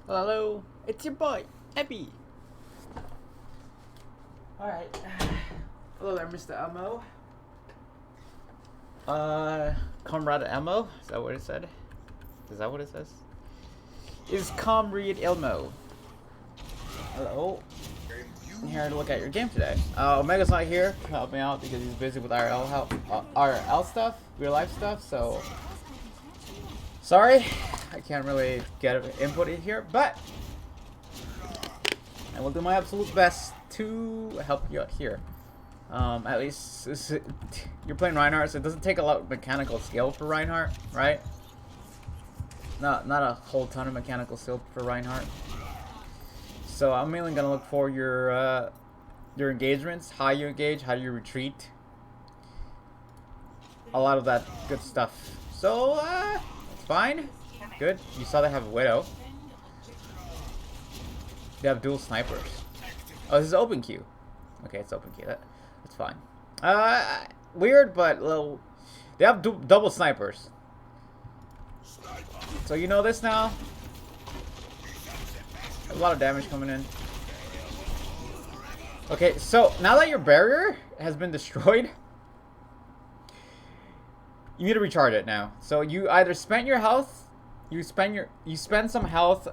Hello, it's your boy, Ebby. Alright. Hello there, Mr. Elmo. Comrade Elmo? Is that what it said? Is that what it says? Is Comrade Elmo. Hello. I'm here to look at your game today. Omega's not here to help me out because he's busy with RL stuff, real life stuff, so sorry, I can't really get input in here, but I will do my absolute best to help you out here. At least you're playing Rienheart, so it doesn't take a lot of mechanical skill for Rienheart, right? Not a whole ton of mechanical skill for Rienheart. So I'm mainly gonna look for your engagements, how you engage, how you retreat, a lot of that good stuff. So it's fine, good. You saw they have a widow. They have dual snipers. Oh, this is open queue. Okay, it's open queue. That's fine. Weird, but little. They have double snipers. So you know this now. A lot of damage coming in. Okay, so now that your barrier has been destroyed, you need to recharge it now. So you either spent your health, you spend some health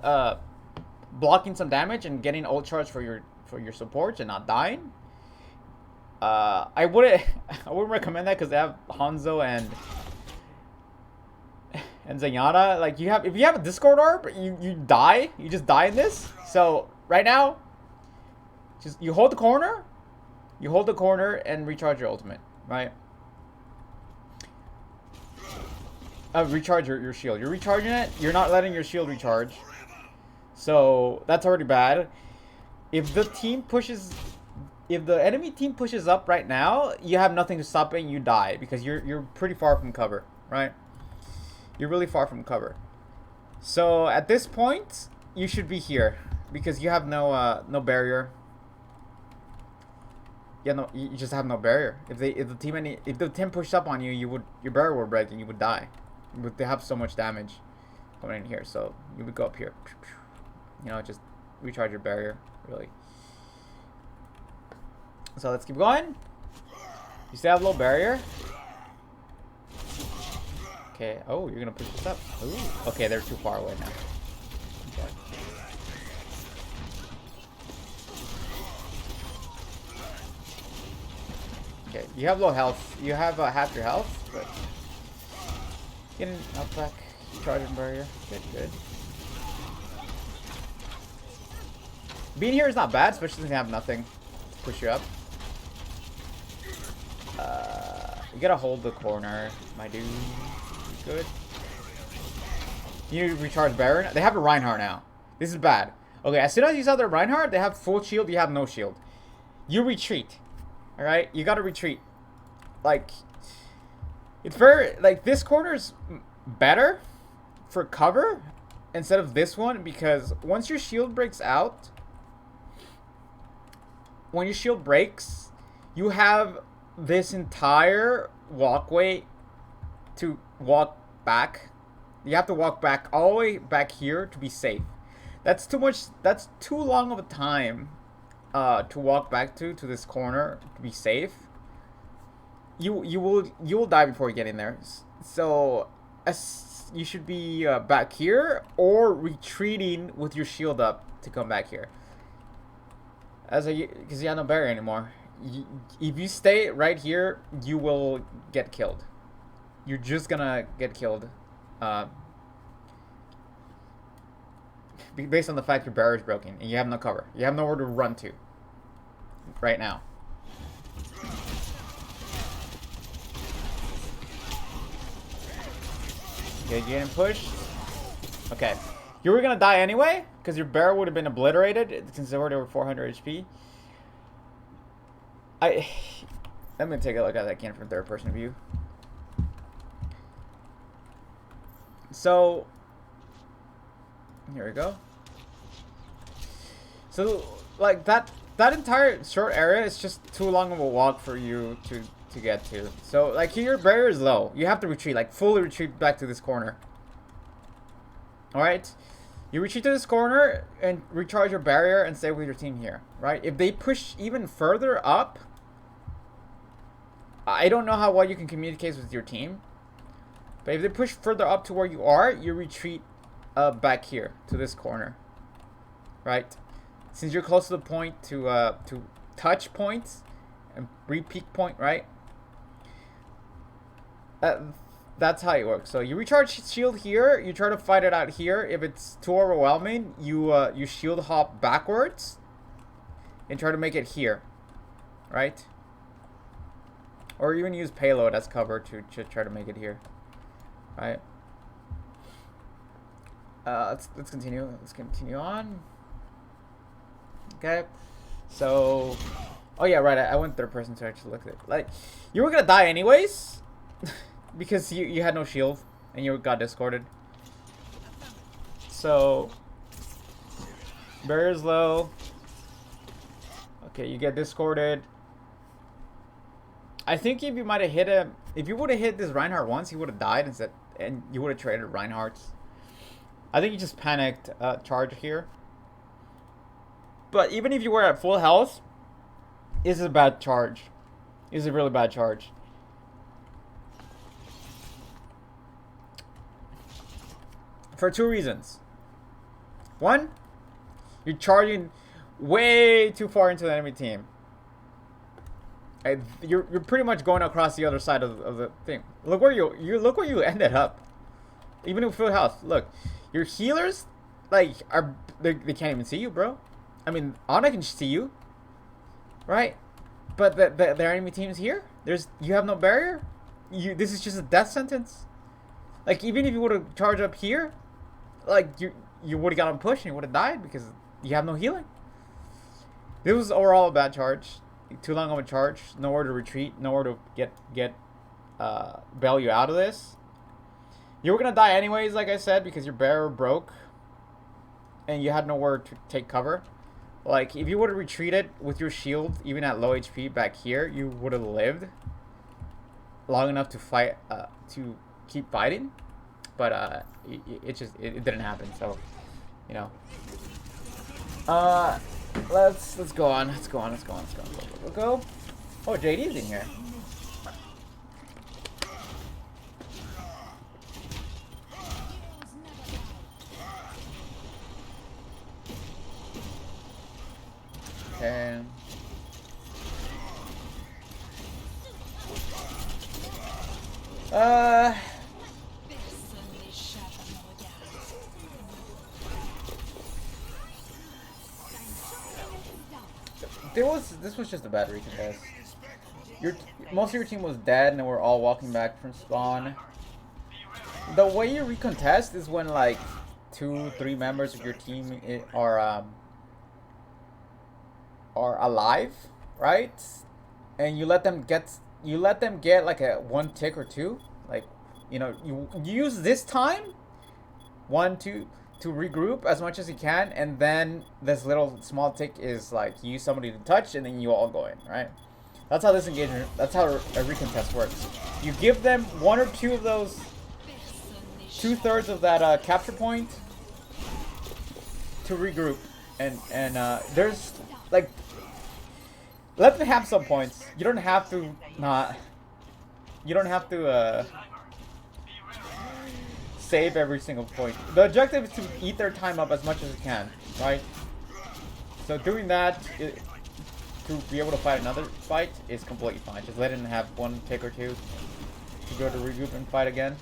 blocking some damage and getting ult charge for your supports and not dying. I wouldn't recommend that because they have Hanzo and Zenyatta. Like if you have a Discord orb, you die. You just die in this. So right now, just you hold the corner and recharge your ultimate, right? Recharge your shield. You're recharging it. You're not letting your shield recharge. So that's already bad. If the enemy team pushes up right now, you have nothing to stop it and you die because you're pretty far from cover, right? You're really far from cover. So at this point, you should be here because you have no barrier. Yeah, no, you just have no barrier. If the team pushed up on you, your barrier would break and you would die. But they have so much damage coming in here, so you would go up here. You know, just recharge your barrier, really. So let's keep going. You still have a low barrier. Okay. Oh, you're gonna push this up. Ooh. Okay, they're too far away now. Okay. Okay, you have low health. You have half your health, but getting up back, charging barrier. Good. Being here is not bad, especially since you have nothing to push you up. You gotta hold the corner, my dude. Good. You need to recharge Baron. They have a Rienheart now. This is bad. Okay, as soon as you saw their Rienheart, they have full shield, you have no shield. You retreat. Alright? You gotta retreat. Like, it's very, like, this corner's better for cover instead of this one because once your shield breaks out, when your shield breaks, you have this entire walkway to walk back. You have to walk back all the way back here to be safe. That's too much. That's too long of a time to walk back to this corner to be safe. You will die before you get in there. So you should be back here or retreating with your shield up to come back here. Because you have no barrier anymore. If you stay right here, you will get killed. You're just gonna get killed. Based on the fact your barrier is broken and you have no cover. You have nowhere to run to. Right now. Okay, getting pushed. Okay. You were gonna die anyway, because your barrier would have been obliterated since they were over 400 HP. Let me take a look at that again from third person view. So here we go. So like that entire short area is just too long of a walk for you to get to. So like here your barrier is low. You have to retreat, like fully retreat back to this corner. Alright? You retreat to this corner and recharge your barrier and stay with your team here, right? If they push even further up, I don't know how well you can communicate with your team. But if they push further up to where you are, you retreat back here to this corner, right? Since you're close to the point to touch points and re-peak point, right? That's how it works. So you recharge shield here. You try to fight it out here. If it's too overwhelming, you shield hop backwards and try to make it here, right? Or even use payload as cover to try to make it here, right? Let's continue. Let's continue on. Okay. So, oh yeah, right. I went third person to actually look at it. Like, you were gonna die anyways. Because you had no shield and you got discorded. So barrier's low. Okay, you get discorded. I think if you might have hit him, if you would have hit this Rienheart once, he would have died instead, and you would have traded Rienheart's. I think you just panicked charge here. But even if you were at full health, this is a bad charge. This is a really bad charge. For two reasons. One, you're charging way too far into the enemy team. You're pretty much going across the other side of the thing. Look where you look where you ended up. Even with full health. Look, your healers like they can't even see you, bro. I mean, Ana can see you, right? But the enemy team's here. You have no barrier. This is just a death sentence. Like, even if you would have charged up here, like, you would have got on push and you would have died because you have no healing. This was overall a bad charge. Too long of a charge. Nowhere to retreat. Nowhere to get bail you out of this. You were gonna die anyways, like I said, because your barrier broke and you had nowhere to take cover. Like, if you would have retreated with your shield, even at low HP back here, you would have lived long enough to fight, to keep fighting. But it didn't happen. So, you know. Let's go on. Let's go. Oh, JD's in here. Okay. This was just a bad recontest. Most of your team was dead and we're all walking back from spawn. The way you recontest is when like 2-3 members of your team are alive, right? And you let them get like a 1 tick or 2. Like, you know, you use this time 1, 2 to regroup as much as you can, and then this little small tick is like you use somebody to touch and then you all go in, right? That's how this engagement, that's how a recontest works. You give them 1 or 2 of those 2/3 of that capture point to regroup, and there's like, let them have some points. You don't have to save every single point. The objective is to eat their time up as much as you can, right? So doing that to be able to fight another fight is completely fine. Just let them have 1 tick or 2 to go to regroup and fight again.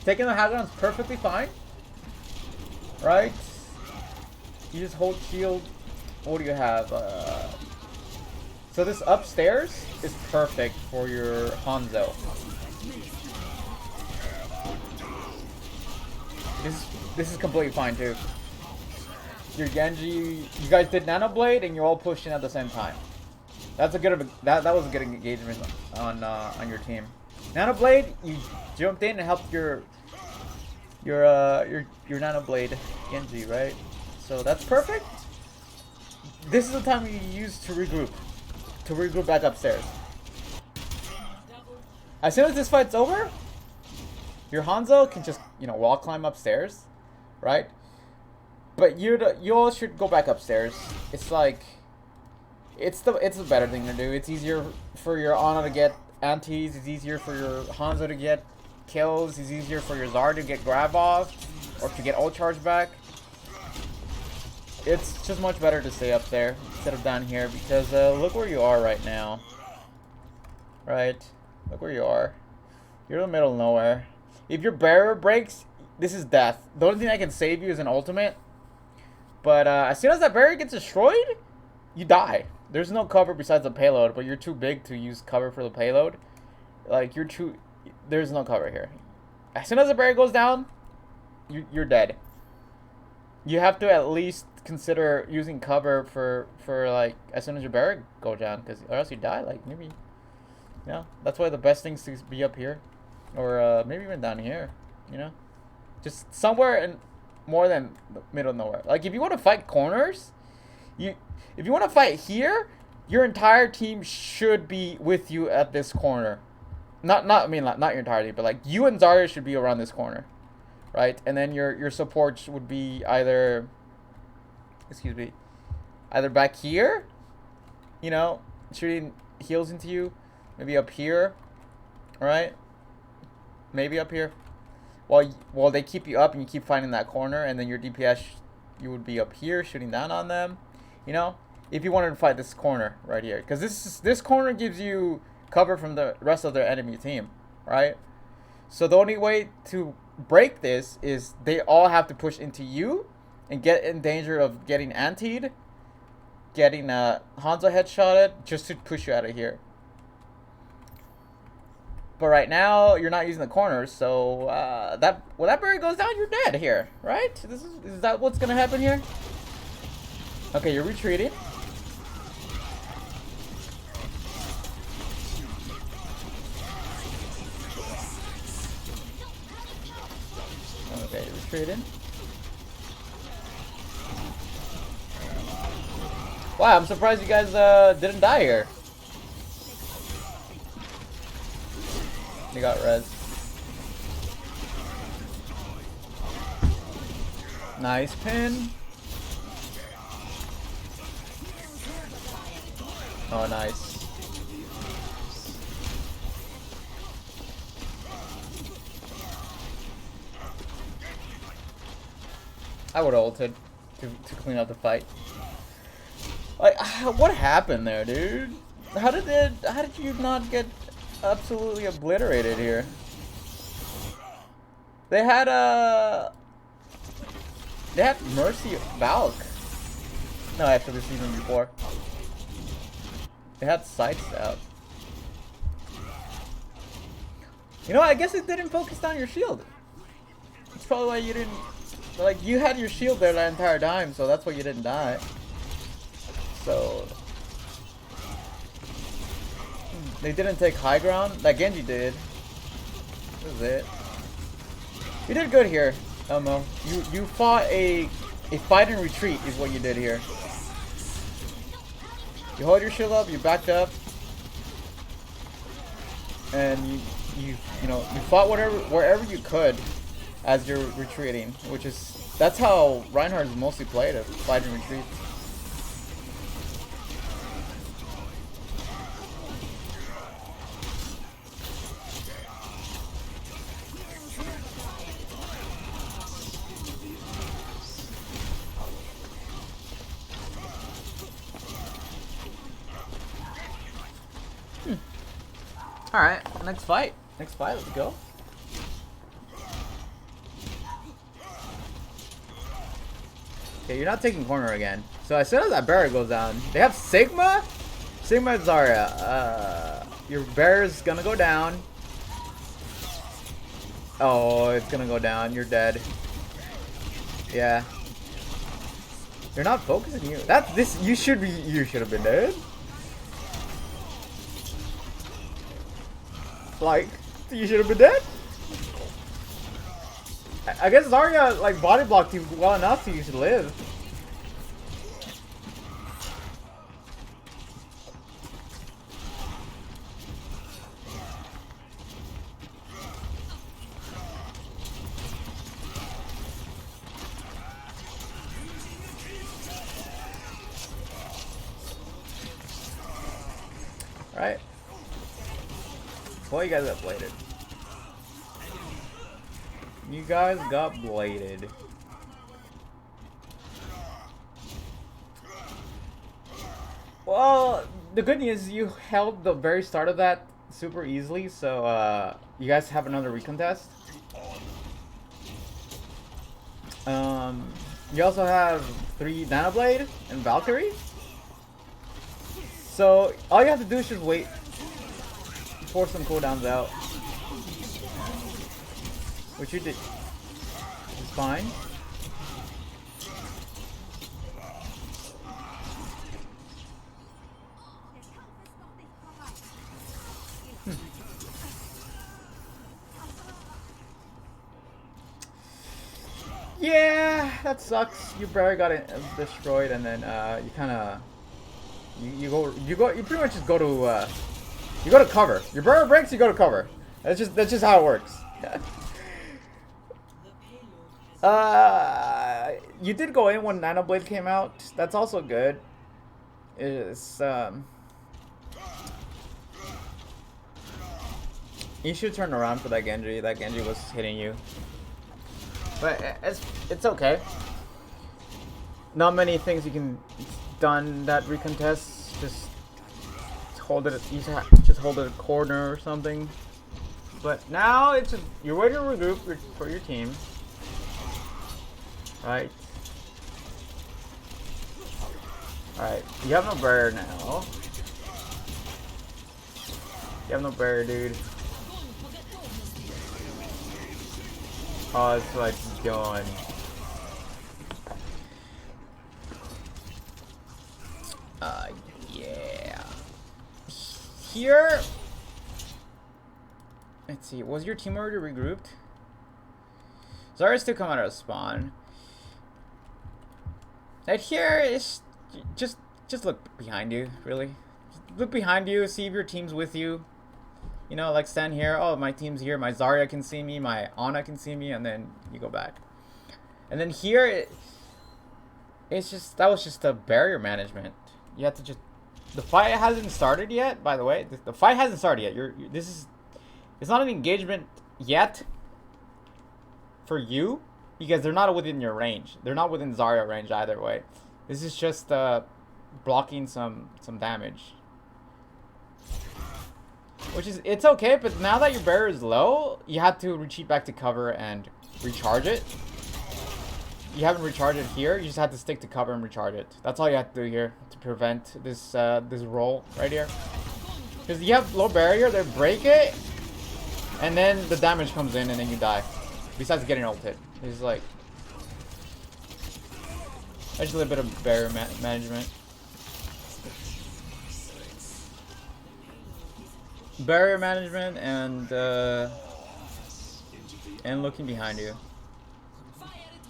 Taking the high ground is perfectly fine, right? You just hold shield. What do you have? So this upstairs is perfect for your Hanzo. This is completely fine too. Your Genji, you guys did Nano Blade and you're all pushed in at the same time. That's a good that was a good engagement on your team. Nano Blade, you jumped in and helped your Nano Blade Genji, right? So that's perfect. This is the time you use to regroup back upstairs. As soon as this fight's over, your Hanzo can just, you know, wall climb upstairs, right? But you all should go back upstairs. It's like it's the better thing to do. It's easier for your Ana to get antis. It's easier for your Hanzo to get kills. It's easier for your Zard to get grab off or to get ult charge back. It's just much better to stay up there instead of down here because look where you are right now. Right? Look where you are. You're in the middle of nowhere. If your barrier breaks, this is death. The only thing that can save you is an ultimate. But as soon as that barrier gets destroyed, you die. There's no cover besides the payload, but you're too big to use cover for the payload. Like, there's no cover here. As soon as the barrier goes down, you're dead. You have to at least consider using cover for like, as soon as your barrier goes down, because or else you die. Like, maybe, you know, that's why the best thing is to be up here. Or maybe even down here, you know? Just somewhere in more than the middle of nowhere. Like, if you want to fight corners, if you want to fight here, your entire team should be with you at this corner. Not your entire team, but like you and Zarya should be around this corner, right? And then your supports would be either, either back here, you know, shooting heals into you, maybe up here, right? Maybe up here. While they keep you up and you keep finding that corner, and then your DPS, you would be up here shooting down on them, you know, if you wanted to fight this corner right here, because this corner gives you cover from the rest of their enemy team, right? So the only way to break this is they all have to push into you and get in danger of getting antied, getting Hanzo headshotted just to push you out of here. But right now, you're not using the corners, so when that barrier goes down, you're dead here, right? Is that what's gonna happen here? Okay, you're retreating. Okay, you're retreating. Wow, I'm surprised you guys didn't die here. They got res. Nice pin. Oh, nice. I would have ulted to clean up the fight. Like, what happened there, dude? How did you not get absolutely obliterated here? They had Mercy Valk. No, after the season before. They had sights out. You know, I guess it didn't focus down your shield. That's probably why you didn't, like, you had your shield there the entire time, so that's why you didn't die. So they didn't take high ground. Like Genji did. That was it. You did good here, Elmo. You fought a fight and retreat is what you did here. You hold your shield up, you backed up, and you fought wherever you could as you're retreating, that's how Rienheart is mostly played, a fight and retreat. Alright, next fight. Let's go. Okay, you're not taking corner again. So as soon as that barrier goes down, they have Sigma and Zarya. Your barrier's gonna go down. Oh, it's gonna go down. You're dead. Yeah. You're not focusing you. You should have been dead. Like, you should have been dead. I guess Zarya like body blocked you well enough so you should live. right? Well, you guys got bladed. You guys got bladed. Well, the good news is you held the very start of that super easily, so you guys have another recontest. You also have 3 Nanoblade and Valkyrie. So all you have to do is just wait, force some cooldowns out, which you did. It's fine. Yeah, that sucks. You barely got it destroyed, and then you kind of you pretty much just go to cover. Your barrier breaks, you go to cover. That's just how it works. You did go in when Nanoblade came out. That's also good. It's you should turn around for that Genji. That Genji was hitting you. But it's okay. Not many things you can done that recontest. Just hold it. Just hold it a corner or something. But now it's just, you're waiting to regroup for your team. Right. Alright. You have no barrier now. You have no barrier, dude. Oh, that's like going. Yeah. Here. Let's see. Was your team already regrouped? Zarya's still coming out of spawn. Right here is just look behind you. Really, look behind you. See if your team's with you. You know, like stand here. Oh, my team's here. My Zarya can see me. My Ana can see me, and then you go back. And then here, it's just that was just a barrier management. You have to just. The fight hasn't started yet. By the way, the fight hasn't started yet. It's not an engagement yet. For you, because they're not within your range. They're not within Zarya range either way. This is just blocking some damage. Which is, it's okay, but now that your barrier is low, you have to retreat back to cover and recharge it. You haven't recharged it here, you just have to stick to cover and recharge it. That's all you have to do here to prevent this this roll right here. Because you have low barrier, they break it, and then the damage comes in and then you die. Besides getting ulted. It's like actually a bit of barrier management. Barrier management and looking behind you.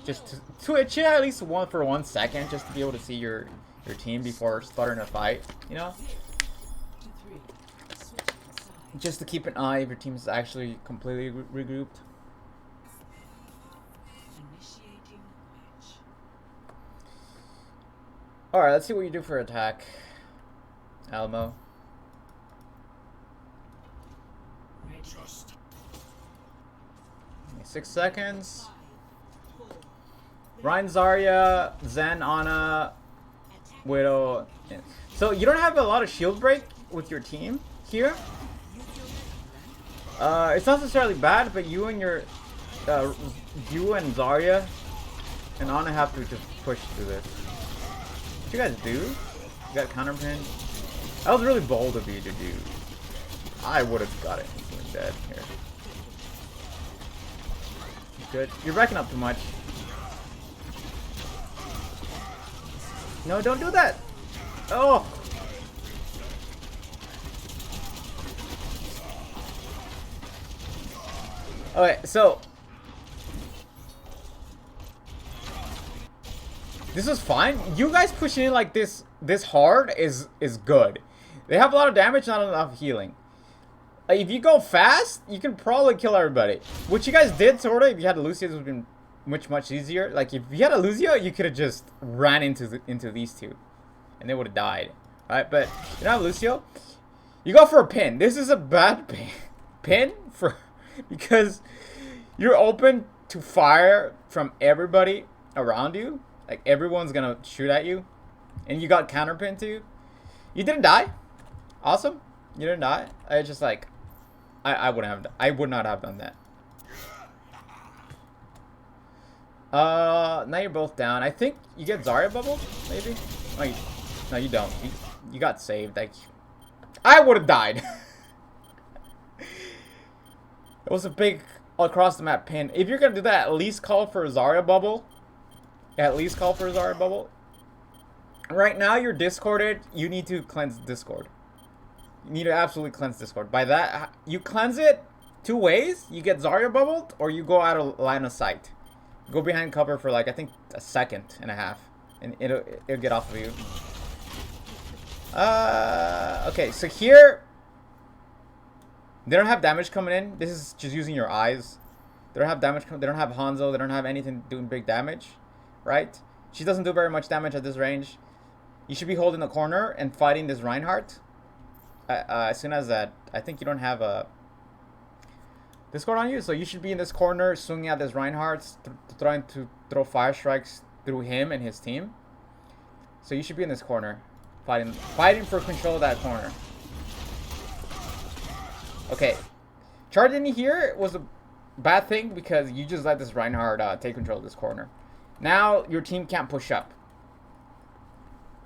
Just to twitch it at least for 1 second, just to be able to see your team before starting a fight. You know, just to keep an eye if your team is actually completely regrouped. Alright, let's see what you do for attack, Alamo. 6 seconds. Ryan, Zarya, Zen, Ana, Widow. Yeah. So you don't have a lot of shield break with your team here. It's not necessarily bad, but you and your you and Zarya and Ana have to just push through this. What you guys do? You got counterpin. That was really bold of you to do. I would have got it dead here. Good. You're backing up too much. No, don't do that. Oh. Okay, so this was fine. You guys pushing in like this hard is good. They have a lot of damage, not enough healing. If you go fast, you can probably kill everybody. What you guys did, sort of, if you had a Lucio, it would have been much easier. Like, if you had a Lucio, you could have just ran into these two. And they would have died. Right? But you don't have Lucio. You go for a pin. This is a bad pin for because you're open to fire from everybody around you. Like everyone's gonna shoot at you, and you got counter pin too. You didn't die. Awesome. You didn't die. I just like I would not have done that. Now you're both down. I think you get Zarya bubbled, maybe. Oh, no, you don't. You got saved. Like I would have died. It was a big across the map pin. If you're gonna do that, at least call for a Zarya bubble. At least call for a Zarya bubble. Right now you're discorded. You need to cleanse Discord. You need to absolutely cleanse Discord. By that, you cleanse it two ways. You get Zarya bubbled, or you go out of line of sight. Go behind cover for like I think a second and a half, and it'll get off of you. Okay, so here they don't have damage coming in. This is just using your eyes. They don't have damage. They don't have Hanzo. They don't have anything doing big damage, right? She doesn't do very much damage at this range. You should be holding the corner and fighting this Rienheart. As soon as that, I think you don't have a Discord on you, so you should be in this corner swinging at this Rienheart, trying to throw fire strikes through him and his team. So you should be in this corner, fighting for control of that corner. Okay, charging here was a bad thing because you just let this Rienheart take control of this corner. Now your team can't push up,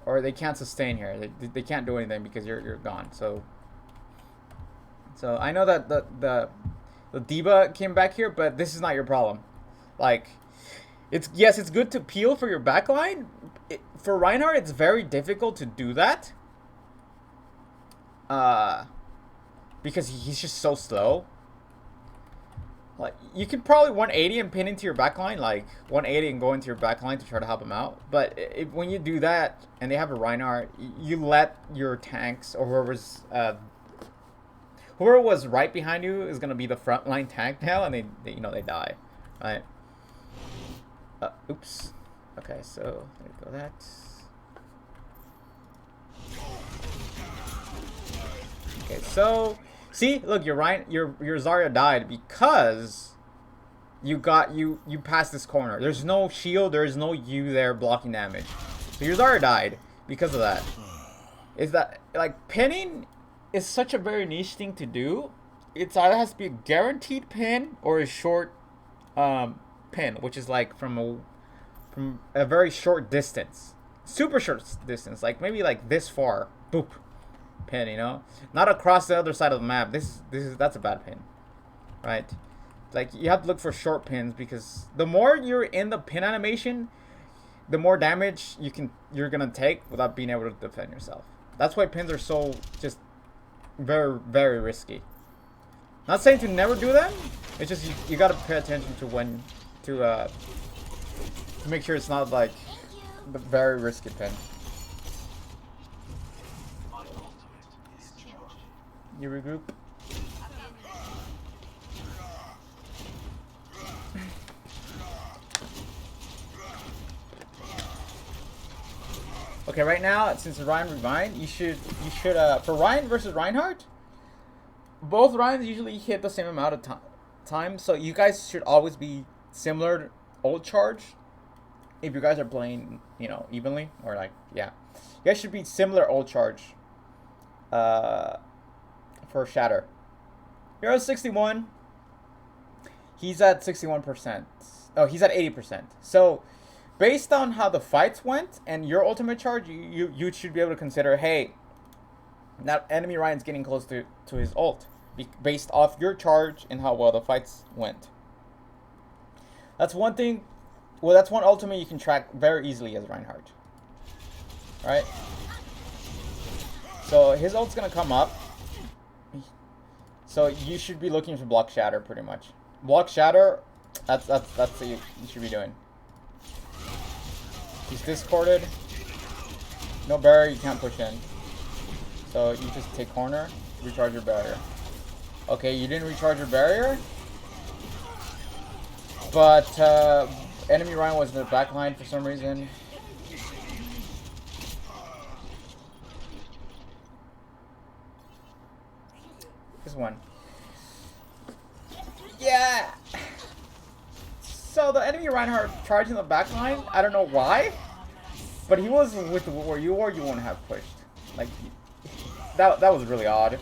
or they can't sustain here. They can't do anything because you're gone. So I know that the D.Va came back here, but this is not your problem. Like, it's good to peel for your backline. For Rienheart, it's very difficult to do that. Because he's just so slow. Like, you can probably 180 and pin into your backline, like 180 and go into your backline to try to help him out. But when you do that and they have a Rienheart, you let your tanks or whoever was right behind you is gonna be the frontline tank now, and they die, right? Oops. Okay, so there you go. That. Okay, so see, look, your Zarya died because you passed this corner. There's no shield. There's no you there blocking damage. So your Zarya died because of that. Is that like pinning? Is such a very niche thing to do. It's either has to be a guaranteed pin or a short pin, which is like from a very short distance, super short distance, like maybe like this far, boop, pin. You know, not across the other side of the map. That's a bad pin, right? Like you have to look for short pins because the more you're in the pin animation, the more damage you're gonna take without being able to defend yourself. That's why pins are so just very, very risky. Not saying to never do them. It's just you gotta pay attention to when to make sure it's not like the very risky pin. You regroup. Okay, right now, since Ryan revived, you should for Ryan versus Rienheart, both Ryans usually hit the same amount of time, so you guys should always be similar ult charge. If you guys are playing, evenly, or like, yeah, you guys should be similar ult charge. For Shatter, you're at 61. He's at 61%. Oh, he's at 80%. So, based on how the fights went and your ultimate charge, you should be able to consider, hey, that enemy Ryan's getting close to his ult, based off your charge and how well the fights went. That's one thing. Well, that's one ultimate you can track very easily as Rienheart. Right? So his ult's gonna come up. So you should be looking for block shatter pretty much. Block shatter, that's what you should be doing. He's discorded. No barrier, you can't push in. So you just take corner, recharge your barrier. Okay, you didn't recharge your barrier. But enemy Ryan was in the back line for some reason. This one. Yeah. So the enemy Rienheart charged in the back line. I don't know why, but he was with where you were. You won't have pushed. Like that was really odd.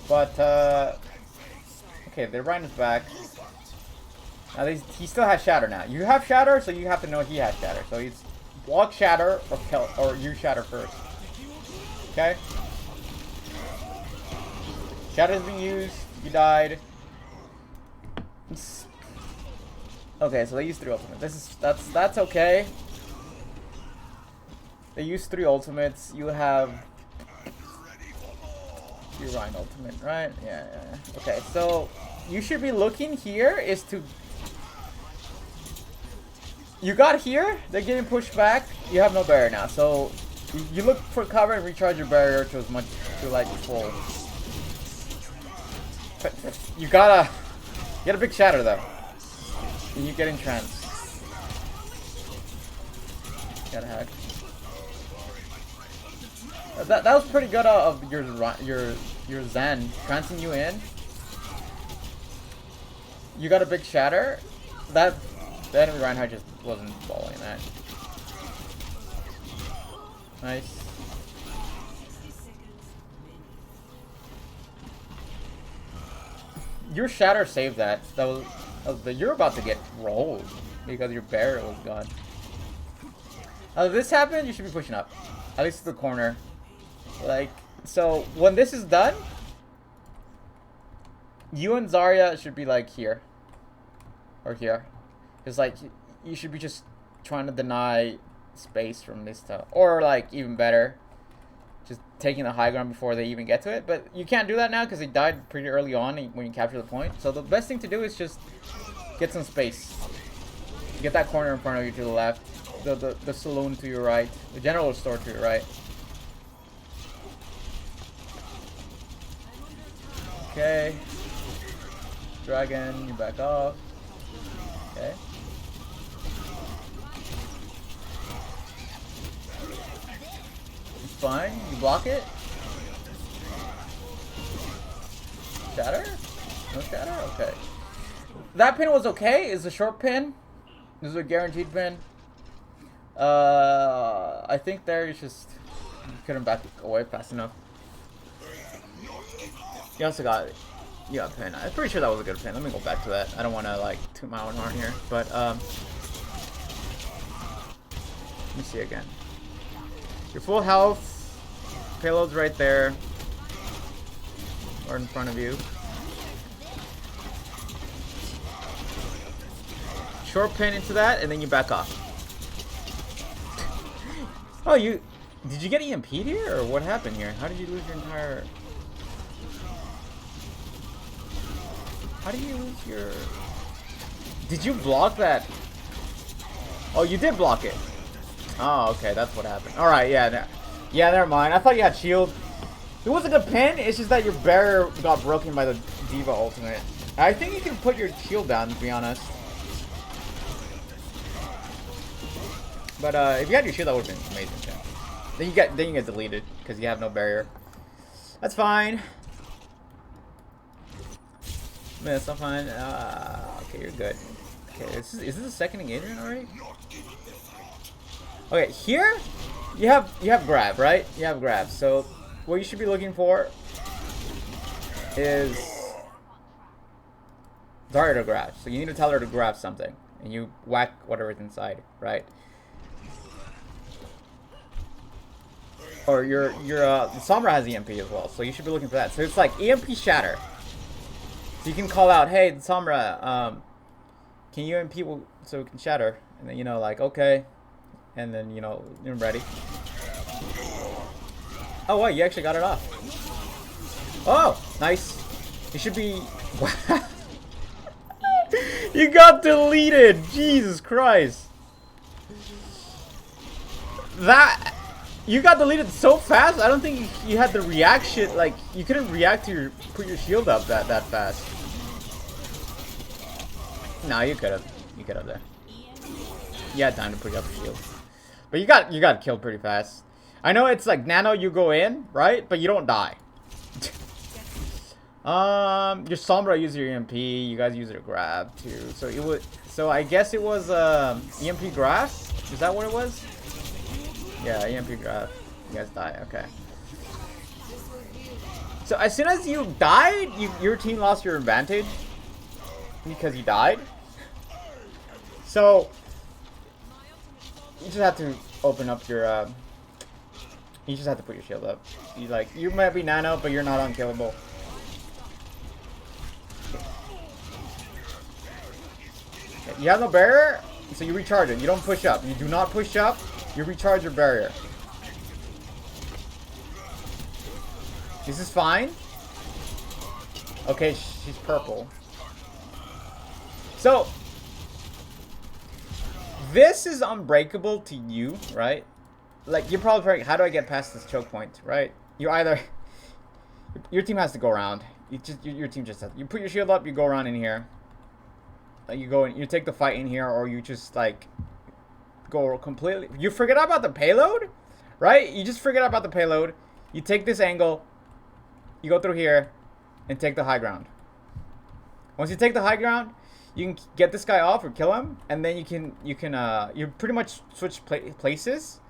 But okay, the Ryan is back. Now he still has Shatter now. You have Shatter, so you have to know he has Shatter. So he's walk Shatter or kill or use Shatter first. Okay. Shatter's being used. You died. Okay, so they use 3 ultimates. That's okay. They use 3 ultimates. You have your Ryan ultimate, right? Yeah. Okay, so you should be looking here is to. You got here. They're getting pushed back. You have no barrier now, so you look for cover and recharge your barrier to as much to like full. But you got a big Shatter though. And you get in trance. Got a hack. That was pretty good of your Zen trancing you in. You got a big Shatter. The enemy Rienheart just wasn't following that. Nice. Your Shatter saved that. You're about to get rolled because your barrier was gone. This happened, you should be pushing up. At least to the corner. Like, so when this is done, you and Zarya should be like here. Or here. It's like, you should be just trying to deny space from this stuff. Or like, even better, just taking the high ground before they even get to it. But you can't do that now because they died pretty early on when you capture the point. So the best thing to do is just get some space. Get that corner in front of you to the left. The saloon to your right. The general store to your right. Okay. Dragon, you back off. Okay. It's fine. You block it. Shatter? No Shatter? Okay. That pin was okay. It's a short pin. This is a guaranteed pin. I think there you just couldn't back away fast enough. You also got pin. I'm pretty sure that was a good pin. Let me go back to that. I don't want to like toot my own horn here, but let me see again. Your full health. Payload's right there, or in front of you. Short pin into that, and then you back off. Oh, did you get EMP'd here, or what happened here? How did you lose your entire... How do you lose your... Did you block that? Oh, you did block it. Oh, okay, that's what happened. Alright, yeah, never mind. I thought you had shield. It wasn't a pin, it's just that your barrier got broken by the Diva ultimate. I think you can put your shield down, to be honest. But if you had your shield, that would have been amazing. Yeah. Then you get deleted because you have no barrier. That's fine. Man, it's not fine. Okay, you're good. Okay, is this a second engagement already? Okay, here you have grab, right? You have grab. So what you should be looking for is Zarya to grab. So you need to tell her to grab something, and you whack whatever's inside, right? Or your Sombra has EMP as well, so you should be looking for that. So it's like EMP Shatter. So you can call out, hey, Sombra, can you EMP so we can Shatter? And then, you know, like, okay. And then, you know, you're ready. Oh, wait, you actually got it off. Oh, nice. You should be... You got deleted! Jesus Christ. That... You got deleted so fast. I don't think you had the reaction. Like you couldn't react to put your shield up that fast. No, you could have. You could have there. You had time to put up your shield, but you got killed pretty fast. I know it's like nano. You go in right, but you don't die. Your Sombra used your EMP. You guys used your grab too. So it would. So I guess it was EMP grab. Is that what it was? Yeah, EMP grab. You guys die. Okay. So as soon as you died, your team lost your advantage because you died. So you just have to open up your. You just have to put your shield up. You might be nano, but you're not unkillable. You have no barrier, so you recharge it. You don't push up. You do not push up. You recharge your barrier. This is fine. Okay, she's purple. So, this is unbreakable to you, right? Like, you're probably thinking, how do I get past this choke point, right? You either... Your team has to go around. Your team just has... You put your shield up, you go around in here. You go and you take the fight in here, or you just, like... Go completely... You forget about the payload, right? You just forget about the payload. You take this angle... You go through here and take the high ground. Once you take the high ground, you can get this guy off or kill him, and then you pretty much switch places,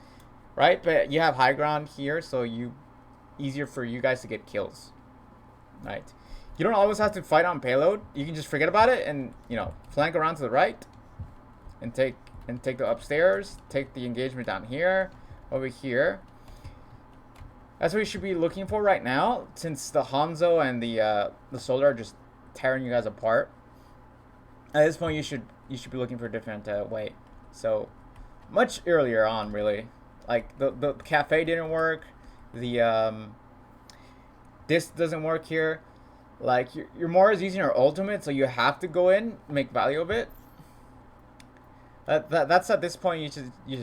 right? But you have high ground here, so easier for you guys to get kills, right? You don't always have to fight on payload. You can just forget about it and flank around to the right, and take the upstairs, take the engagement down here, over here. That's what you should be looking for right now, since the Hanzo and the Solar are just tearing you guys apart. At this point, you should be looking for a different way. So, much earlier on, really, like the cafe didn't work, this doesn't work here. Like your Mora is using her ultimate, so you have to go in, make value of it. That's at this point you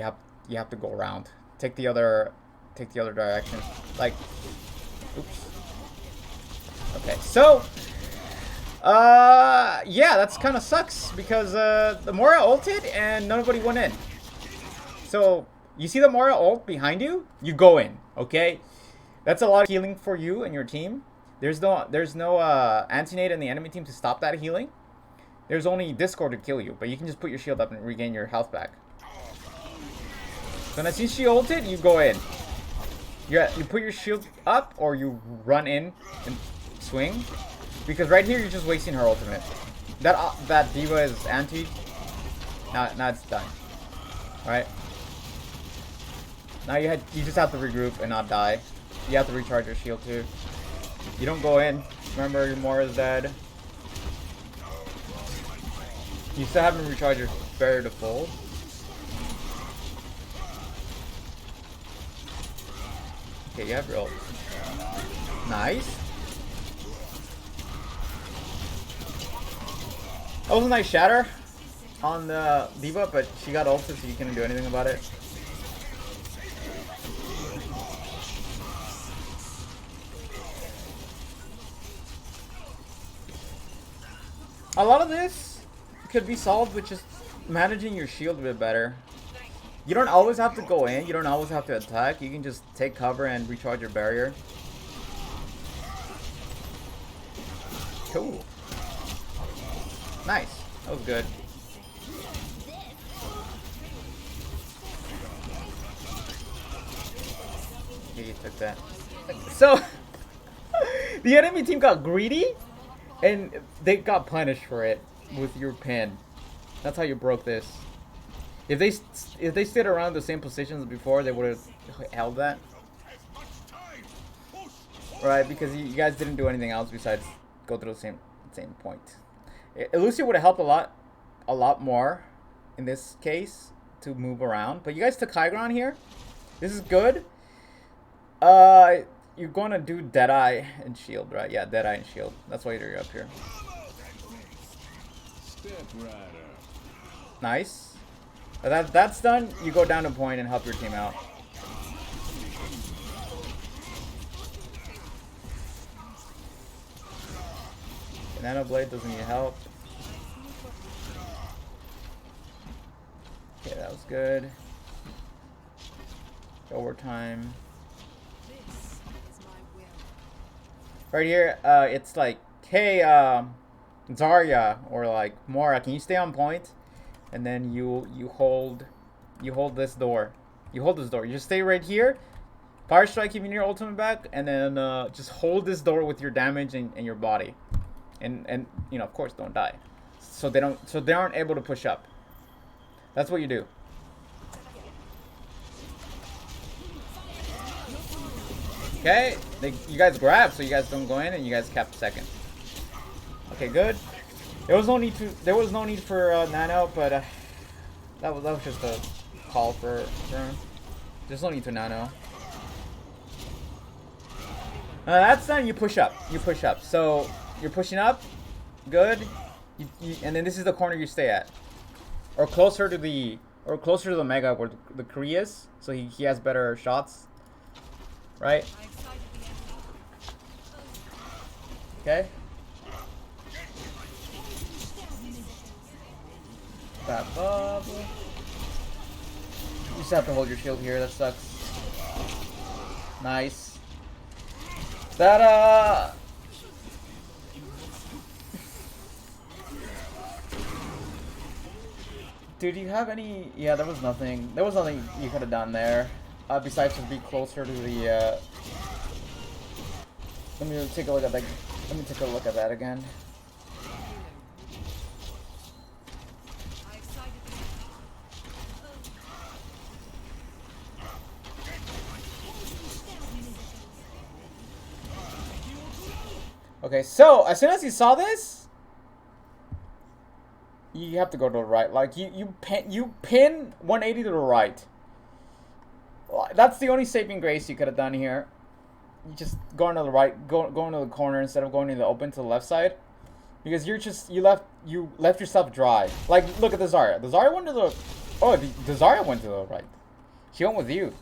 have to go around, take the other direction. Like, oops. Okay, so yeah, that's kind of sucks because the Mora ulted and nobody went in. So you see the Mora ult behind you, you go in. Okay, that's a lot of healing for you and your team. There's no anti-nade in the enemy team to stop that healing. There's only Discord to kill you, but you can just put your shield up and regain your health back. So as soon as she ulted, you go in. You put your shield up, or you run in and swing, because right here you're just wasting her ultimate. That diva is anti. Now it's done. All right. Now you just have to regroup and not die. You have to recharge your shield too. You don't go in. Remember, your Mora is dead. You still haven't recharged your barrier to full. Okay, you have your ult. Nice. That was a nice shatter on the diva, but she got ulted, so you couldn't do anything about it. A lot of this could be solved with just managing your shield a bit better. You don't always have to go in. You don't always have to attack. You can just take cover and recharge your barrier. Cool. Nice. That was good. Okay, you took that. So, the enemy team got greedy, and they got punished for it with your pin. That's how you broke this. If they stayed around the same positions as before, they would have held that. Right, because you guys didn't do anything else besides go through the same point. Elucia would have helped a lot more in this case to move around. But you guys took high ground here. This is good. You're going to do Deadeye and Shield, right? Yeah, Deadeye and Shield. That's why you're up here. Nice. That's done. You go down to point and help your team out. Nano Blade doesn't need help. Okay, that was good. Overtime. Right here, it's like, hey, Zarya or like Mora, can you stay on point? And then you hold this door. You hold this door. You just stay right here. Fire strike, keeping your ultimate back, and then just hold this door with your damage and your body, and you know, of course, don't die. So they aren't able to push up. That's what you do. Okay, you guys grab so you guys don't go in, and you guys cap second. Okay, good. There was no need for nano, but that was just a call for him. There's no need to nano. That's done. You push up. You push up. So you're pushing up. Good. And then this is the corner you stay at, or closer to the mega where the Kree is, so he has better shots. Right. Okay. That bubble. You just have to hold your shield here. That sucks. Nice. That dude, do you have any? Yeah, there was nothing. There was nothing you could have done there, besides just be closer to the. Let me take a look at that. Let me take a look at that again. Okay, so as soon as he saw this, you have to go to the right. Like you pin 180 to the right. That's the only saving grace you could have done here. You just go into the right, go into the corner instead of going in the open to the left side, because you left yourself dry. Like, look at the Zarya. The Zarya went to the the Zarya went to the right. She went with you.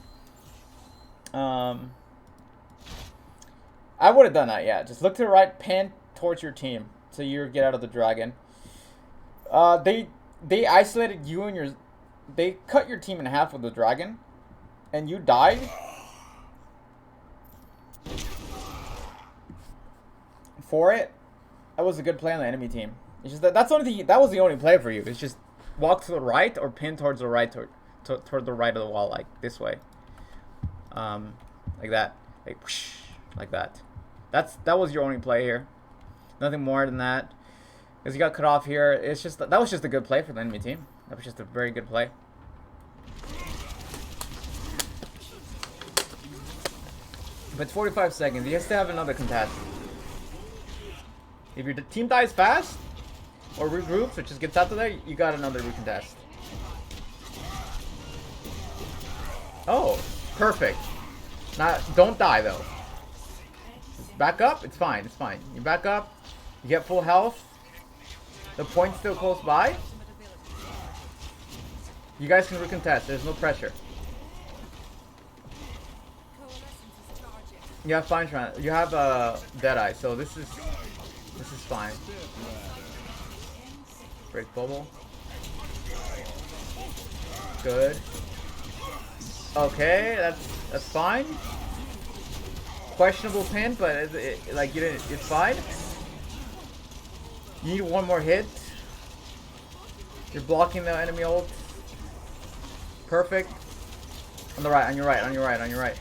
I would have done that, yeah. Just look to the right, pan towards your team, so you get out of the dragon. They isolated you and they cut your team in half with the dragon, and you died. For it, that was a good play on the enemy team. It's just that was the only play for you. It's just walk to the right or pin towards the right, toward the right of the wall, like this way. Like that, like whoosh, like that. That was your only play here. Nothing more than that. Because you got cut off here. It's just that was just a good play for the enemy team. That was just a very good play. But it's 45 seconds. He has to have another contest. If your team dies fast or regroups or just gets out of there, you got another recontest. Oh, perfect. Don't die though. Back up. It's fine. It's fine. You back up. You get full health. The point's still close by. You guys can recontest. There's no pressure. You have fine trying. You have Deadeye, so this is fine. Break bubble. Good. Okay, that's fine. Questionable pin, but like you didn't. It's fine. You need one more hit. You're blocking the enemy ult. Perfect. On the right, on your right, on your right, on your right.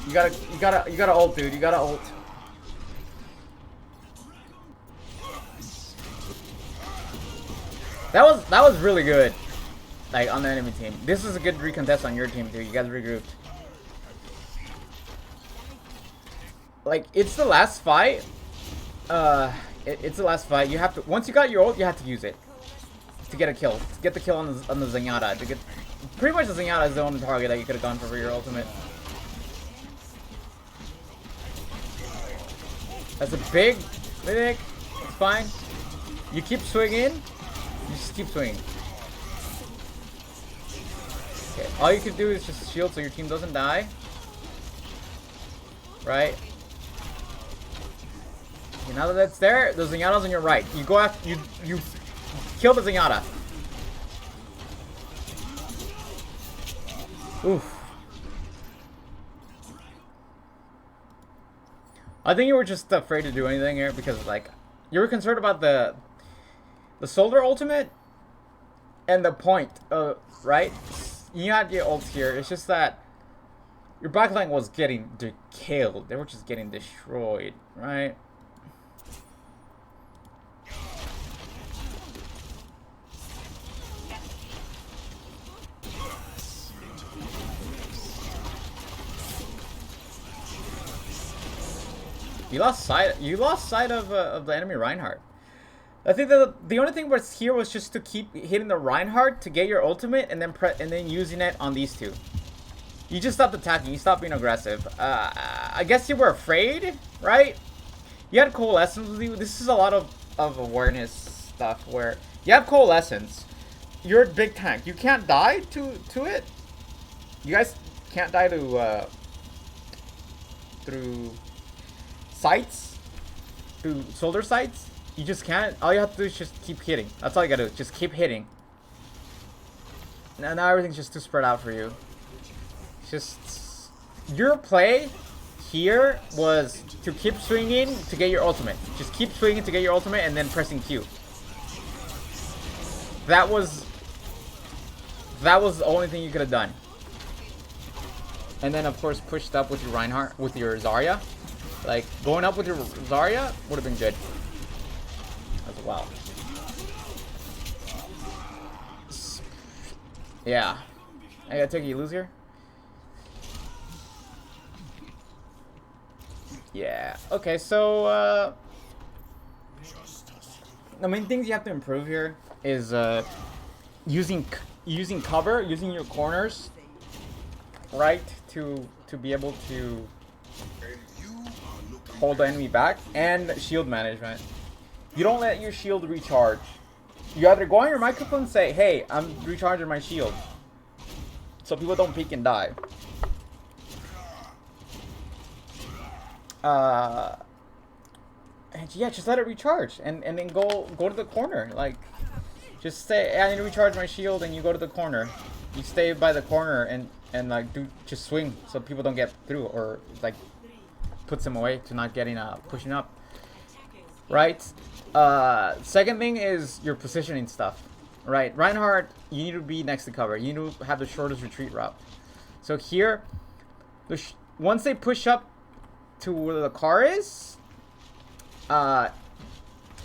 You gotta ult, dude. You gotta ult. That was really good. Like on the enemy team. This is a good recontest on your team too. You guys regrouped. Like it's the last fight. It's the last fight. You have to, once you got your ult, you have to use it to get a kill. To get the kill on the Zenyatta. To get pretty much the Zenyatta is the only target that you could have gone for your ultimate. That's a big mimic. It's fine. You keep swinging. You just keep swinging. Okay. All you can do is just shield so your team doesn't die. Right. Okay, now that that's there, the Zenyatta's on your right. You go after you kill the Zenyatta. Oof. I think you were just afraid to do anything here because, like, you were concerned about the soldier ultimate and the point, right? You had your ult here. It's just that your backline was getting killed. They were just getting destroyed, right? You lost sight of the enemy Rienheart. I think that the only thing was here was just to keep hitting the Rienheart to get your ultimate and then using it on these two. You just stopped attacking. You stopped being aggressive. I guess you were afraid, right? You had Coalescence with you. This is a lot of awareness stuff where you have Coalescence. You're a big tank. You can't die to it. You guys can't die to through sights, through soldier sights. You just can't. All you have to do is just keep hitting. That's all you gotta do. Just keep hitting. Now everything's just too spread out for you. Just your play here was to keep swinging to get your ultimate. Just keep swinging to get your ultimate and then pressing Q. That was the only thing you could have done. And then of course pushed up with your Rienheart, with your Zarya. Like going up with your Zarya would have been good as well. Yeah. I gotta take you lose here. Yeah. Okay, so the main things you have to improve here is using cover, using your corners, right, to be able to hold the enemy back, and shield management. You don't let your shield recharge. You either go on your microphone and say, "Hey, I'm recharging my shield," so people don't peek and die. And yeah, just let it recharge and then go to the corner. Like, just say, hey, "I need to recharge my shield," and you go to the corner. You stay by the corner and like just swing so people don't get through, or like puts them away to not getting pushing up. Right. Second thing is your positioning stuff. Right. Rienheart, you need to be next to cover. You need to have the shortest retreat route. So here, once they push up to where the car is,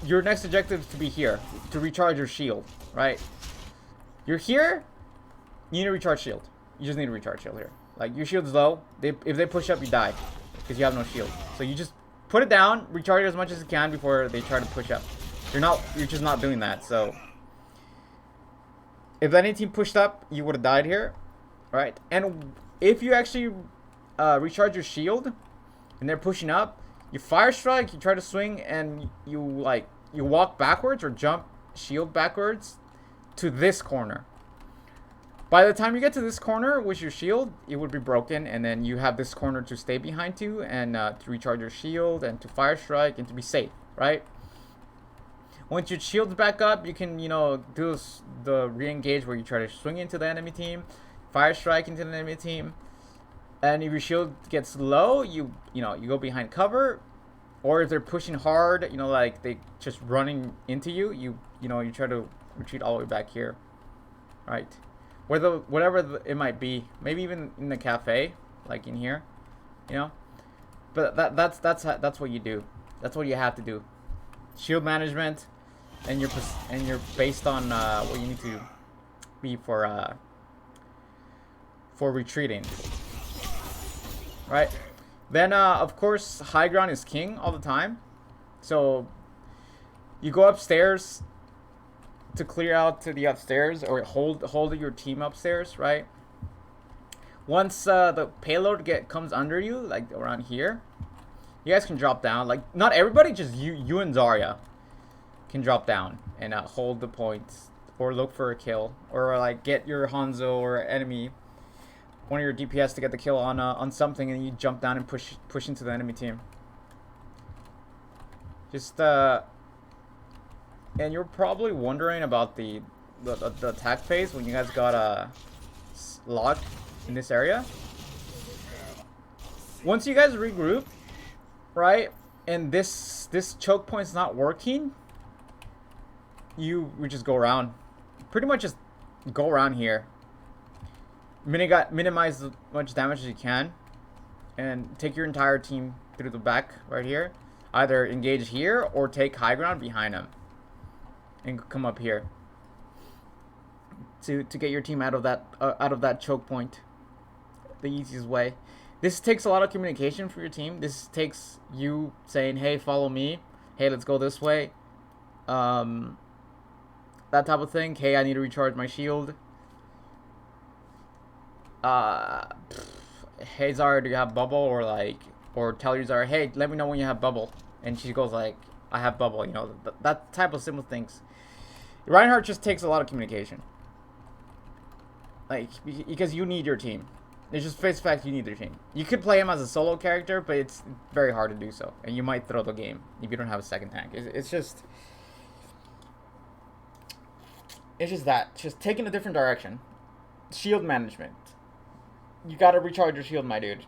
your next objective is to be here to recharge your shield. Right. You're here. You need to recharge shield. You just need to recharge shield here. Like, your shield's low. If they push up, you die because you have no shield. So you just put it down, recharge it as much as you can before they try to push up. You're just not doing that. So if any team pushed up, you would have died here, right? And if you actually recharge your shield and they're pushing up, you fire strike, you try to swing, and you walk backwards or jump shield backwards to this corner. By the time you get to this corner with your shield, it would be broken, and then you have this corner to stay behind to, and to recharge your shield, and to fire strike, and to be safe, right? Once your shield's back up, you can, do the re-engage where you try to swing into the enemy team, fire strike into the enemy team, and if your shield gets low, you go behind cover, or if they're pushing hard, like they just running into you, you try to retreat all the way back here, right? Whatever it might be, maybe even in the cafe, like in here, But that's what you do. That's what you have to do. Shield management, and you're based on what you need to be for retreating, right? Then of course high ground is king all the time, so you go upstairs to clear out to the upstairs, or hold your team upstairs, right? Once the payload comes under you, like around here, you guys can drop down. Like, not everybody, just you and Zarya can drop down and hold the points, or look for a kill, or like get your Hanzo or enemy, one of your DPS to get the kill on something, and you jump down and push into the enemy team. Just and you're probably wondering about the attack phase when you guys got locked in this area. Once you guys regroup, right? And this choke point's not working, you would just go around. Pretty much just go around here. Minimize as much damage as you can, and take your entire team through the back right here. Either engage here or take high ground behind them, and come up here to get your team out of that choke point. The easiest way. This takes a lot of communication for your team. This takes you saying, "Hey, follow me. Hey, let's go this way." That type of thing. Hey, I need to recharge my shield. Hey Zara, do you have bubble? Or tell your Zara, hey, let me know when you have bubble. And she goes like, I have bubble. You know, that type of simple things. Rienheart just takes a lot of communication. Like, because you need your team. It's just face fact, you need your team. You could play him as a solo character, but it's very hard to do so. And you might throw the game if you don't have a second tank. It's just that. Just taking a different direction. Shield management. You gotta recharge your shield, my dude.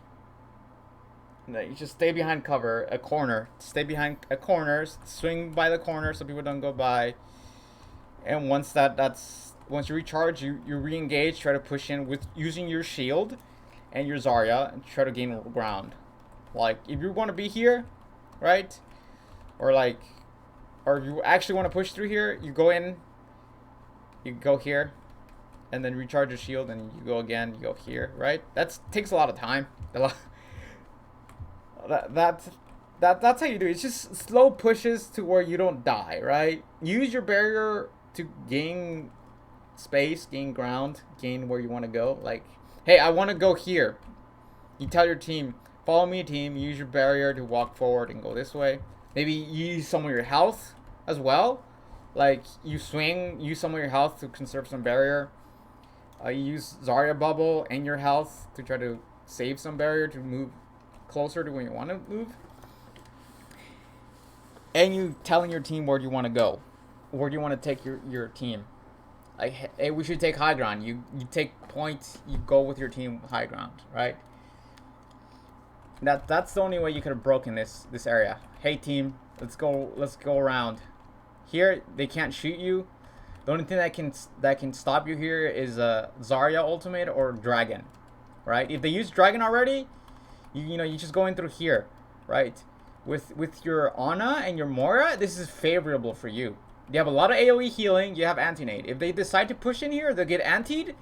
You just stay behind cover, a corner. Stay behind a corner. Swing by the corner so people don't go by. And once once you recharge, you re-engage. Try to push in with using your shield and your Zarya and try to gain ground. Like if you want to be here, right? Or if you actually want to push through here, you go in. You go here. And then recharge your shield, and you go again. You go here, right? That takes a lot of time. That's how you do it. It's just slow pushes to where you don't die, right? Use your barrier to gain space, gain ground, gain where you want to go. Like, hey, I want to go here. You tell your team, follow me, team. Use your barrier to walk forward and go this way. Maybe use some of your health as well. Like you swing, use some of your health to conserve some barrier. You use Zarya bubble and your health to try to save some barrier to move closer to where you want to move. And you telling your team where do you want to go. Where do you want to take your team. Like, hey, we should take high ground. You take points, you go with your team high ground, right? That's the only way you could have broken this area. Hey team, let's go around. Here they can't shoot you. The only thing that can stop you here is Zarya ultimate or Dragon, right? If they use Dragon already, you just go in through here, right? With your Ana and your Moira, this is favorable for you. You have a lot of AoE healing. You have anti-nade. If they decide to push in here, they'll get antied,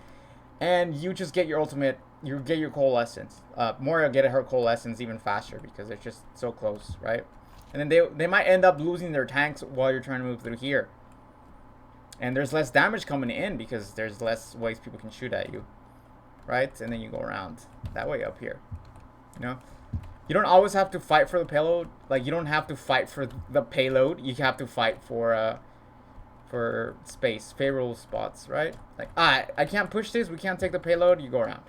and you just get your ultimate. You get your coalescence. Moira get her coalescence even faster because it's just so close, right? And then they might end up losing their tanks while you're trying to move through here. And there's less damage coming in because there's less ways people can shoot at you, right? And then you go around that way up here. You don't always have to fight for the payload. Like you don't have to fight for the payload. You have to fight for space, favorable spots, right? Like I can't push this. We can't take the payload. You go around,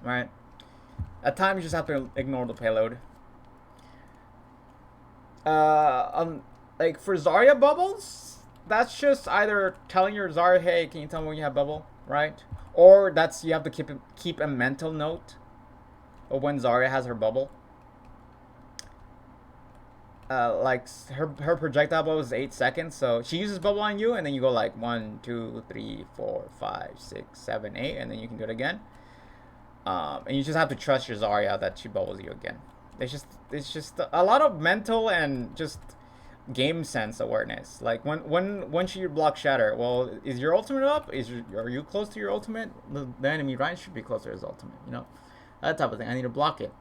right? At times you just have to ignore the payload. Like for Zarya bubbles. That's just either telling your Zarya, hey, can you tell me when you have bubble, right? Or you have to keep a mental note of when Zarya has her bubble. Like her projectile bubble is 8 seconds, so she uses bubble on you, and then you go like 1, 2, 3, 4, 5, 6, 7, 8, and then you can do it again. And you just have to trust your Zarya that she bubbles you again. It's just a lot of mental and just game sense awareness. Like when should you block shatter? Well, is your ultimate up? Are you close to your ultimate? The enemy Ryan should be closer to his ultimate. That type of thing. I need to block it.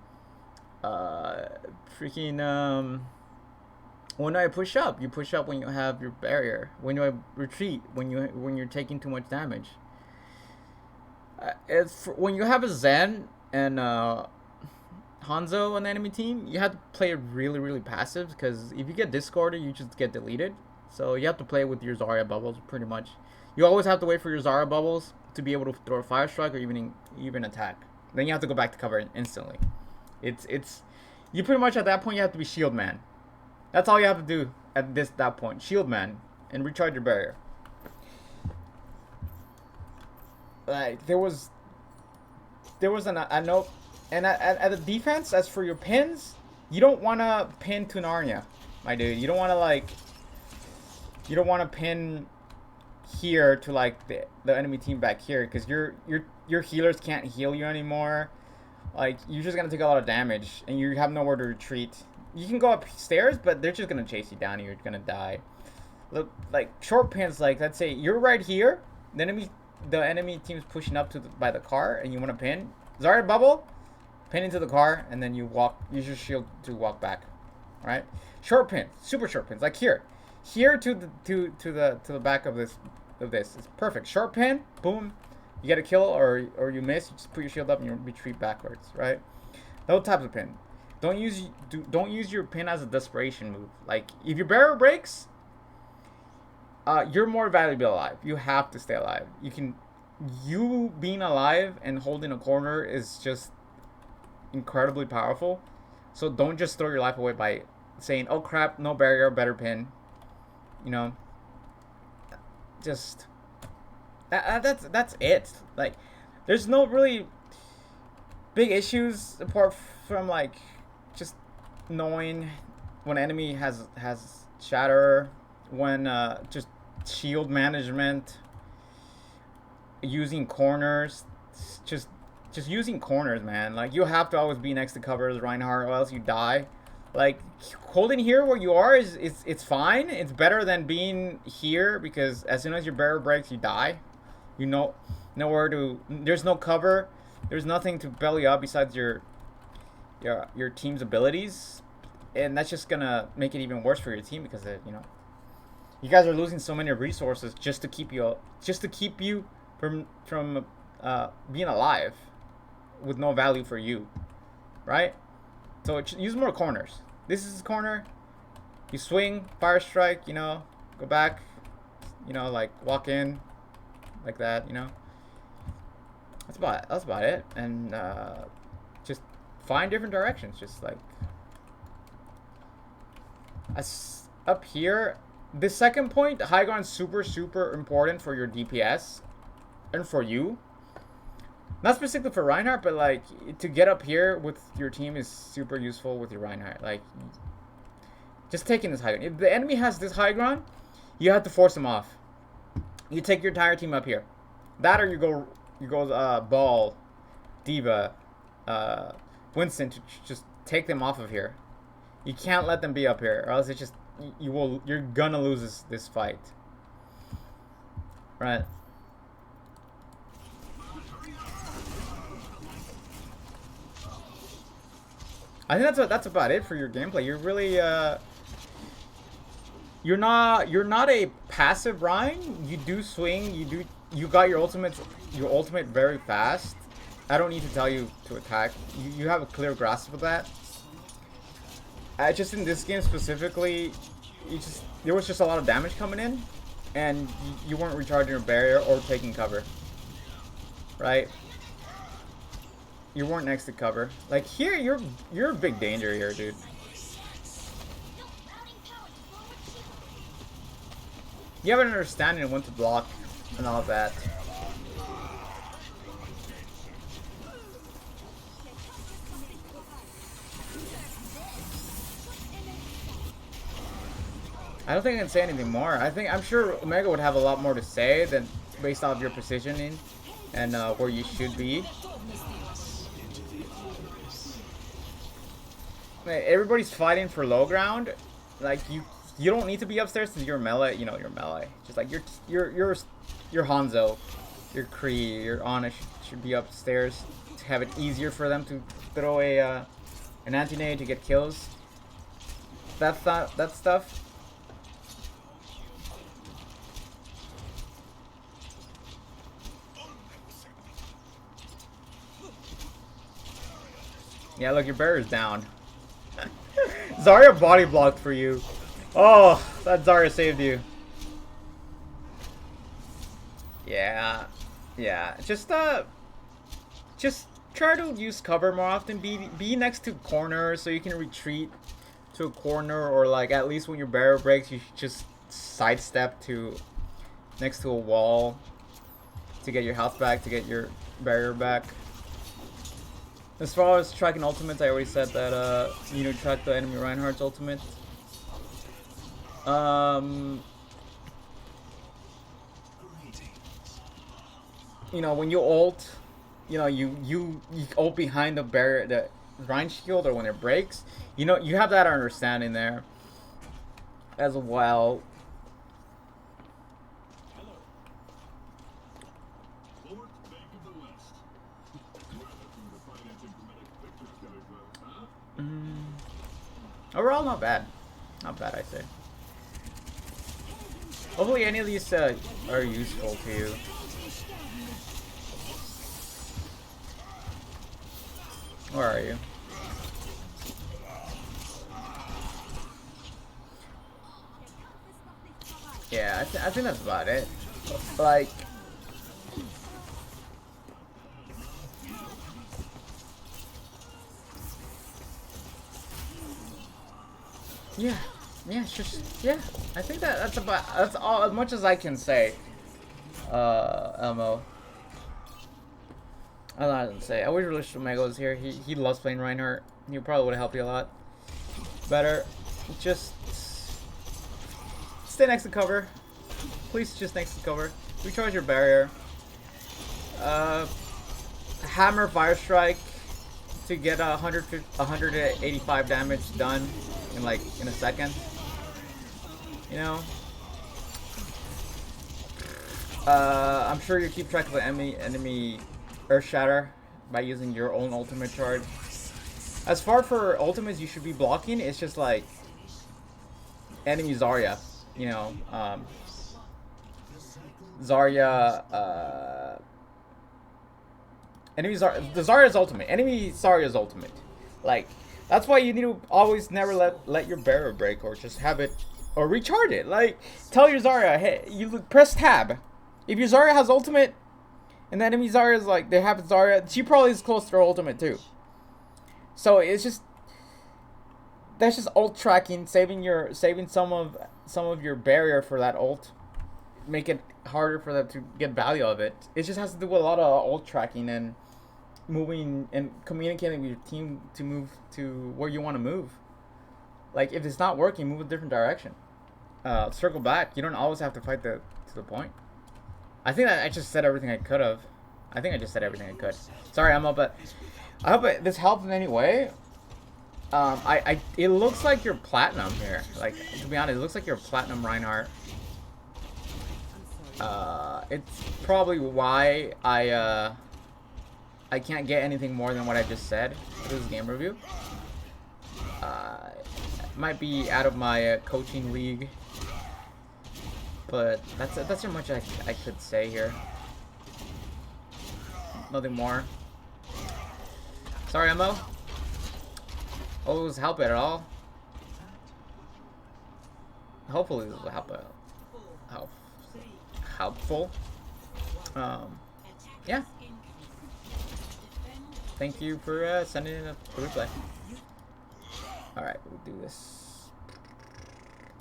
When do I push up? You push up when you have your barrier. When do I retreat? When you're taking too much damage. When you have a Zen and Hanzo on the enemy team, you have to play it really, really passive because if you get discarded, you just get deleted. So you have to play with your Zarya bubbles pretty much. You always have to wait for your Zarya bubbles to be able to throw a fire strike or even attack. Then you have to go back to cover instantly. You pretty much at that point you have to be shield man. That's all you have to do at that point. Shield man and recharge your barrier. Like there was a note. And at the defense, as for your pins, You don't want to pin to Narnia, my dude. You don't want to like. You don't want to pin here to like the enemy team back here, because your healers can't heal you anymore. Like, you're just gonna take a lot of damage, and you have nowhere to retreat. You can go upstairs, but they're just gonna chase you down, and you're gonna die. Look, like short pins, like let's say you're right here, the enemy team's pushing up to by the car, and you want to pin. Zarya bubble, pin into the car, and then you walk. Use your shield to walk back. All right, short pins, super short pins, like here to the back of this. It's perfect. Short pin, boom. You get a kill or you miss. You just put your shield up and you retreat backwards, right? Those types of pin. Don't use your pin as a desperation move. Like if your barrier breaks, you're more valuable alive. You have to stay alive. You being alive and holding a corner is just incredibly powerful. So don't just throw your life away by saying, "Oh crap, no barrier, better pin." You know, just that's it. Like, there's no really big issues apart from like just knowing when enemy has shatter, when just shield management, using corners, just using corners, man. Like, you have to always be next to cover as Rienheart, or else you die. Like, holding here where you are it's fine. It's better than being here, because as soon as your barrier breaks, you die. You know, nowhere to. There's no cover. There's nothing to belly up besides your team's abilities, and that's just gonna make it even worse for your team, because you guys are losing so many resources just to keep you from being alive, with no value for you, right? So use more corners. This is his corner. You swing, fire strike, go back, like walk in, like that, That's about it. And just find different directions. Just like up here. The second point, high ground, super important for your DPS and for you. Not specifically for Rienheart, but like to get up here with your team is super useful with your Rienheart. Like, just taking this high ground. If the enemy has this high ground, you have to force him off. You take your entire team up here. That, or you go Ball, Diva, Winston to just take them off of here. You can't let them be up here, or else it's just you're gonna lose this fight. Right. I think that's about it for your gameplay. You're really you're not a passive Rhine. You do swing. You got your ultimate very fast. I don't need to tell you to attack. You have a clear grasp of that. Just in this game specifically, there was just a lot of damage coming in, and you weren't recharging your barrier or taking cover. Right? You weren't next to cover. Like here, you're a big danger here, dude. You have an understanding of when to block and all of that. I don't think I can say anything more. I'm sure Omega would have a lot more to say than based off your positioning and where you should be. Everybody's fighting for low ground. Like, you don't need to be upstairs since you're melee. You're melee. Just like your Hanzo, your Kree, your Ana should be upstairs to have it easier for them to throw an anti-nade to get kills. That stuff. Yeah, look, your barrier's down. Zarya body blocked for you. Oh, that Zarya saved you. Yeah. Just try to use cover more often. Be next to corners so you can retreat to a corner, or like at least when your barrier breaks, you should just sidestep to next to a wall to get your health back, to get your barrier back. As far as tracking ultimates, I already said that you know, track the enemy Reinhardt's ultimate. You know, when you ult, you know, you ult behind the barrier, the Rein shield, or when it breaks. You know, you have that understanding there as well. Overall, not bad. Not bad, I say. Hopefully any of these are useful to you. Where are you? Yeah, I think that's about it. Like... Yeah, it's just, yeah, I think that's all, as much as I can say. Elmo. I don't know what to say. I wish Mego was here. He loves playing Rienheart. He probably would have helped you a lot better. Just stay next to cover. Please, just next to cover. Recharge your barrier. Hammer Fire Strike to get 185 damage done in a second. You know. I'm sure you keep track of the enemy Earth Shatter by using your own ultimate charge. As far for ultimates you should be blocking, it's just like enemy Zarya, you know, Zarya, enemy Zarya, the Zarya's ultimate, enemy Zarya's ultimate. Like, that's why you need to always never let your barrier break, or just have it, or recharge it. Like, tell your Zarya, hey, you press tab. If your Zarya has ultimate, and the enemy Zarya is like, they have Zarya, she probably is close to her ultimate too. So it's just, that's just ult tracking, saving some of your barrier for that ult, make it harder for them to get value of it. It just has to do with a lot of ult tracking and moving and communicating with your team to move to where you want to move. Like, if it's not working, move a different direction. Circle back. You don't always have to fight to the point. I think I just said everything I could have. I think I just said everything I could. Sorry, Emma, but I hope this helped in any way. It looks like you're platinum here. Like, to be honest, it looks like you're platinum Rienheart. It's probably why I can't get anything more than what I just said for this game review. Might be out of my coaching league, but that's how much I could say here. Nothing more. Sorry, Mo. Always help it at all. Hopefully this will helpful. Yeah. Thank you for sending in a replay. Alright, we'll do this.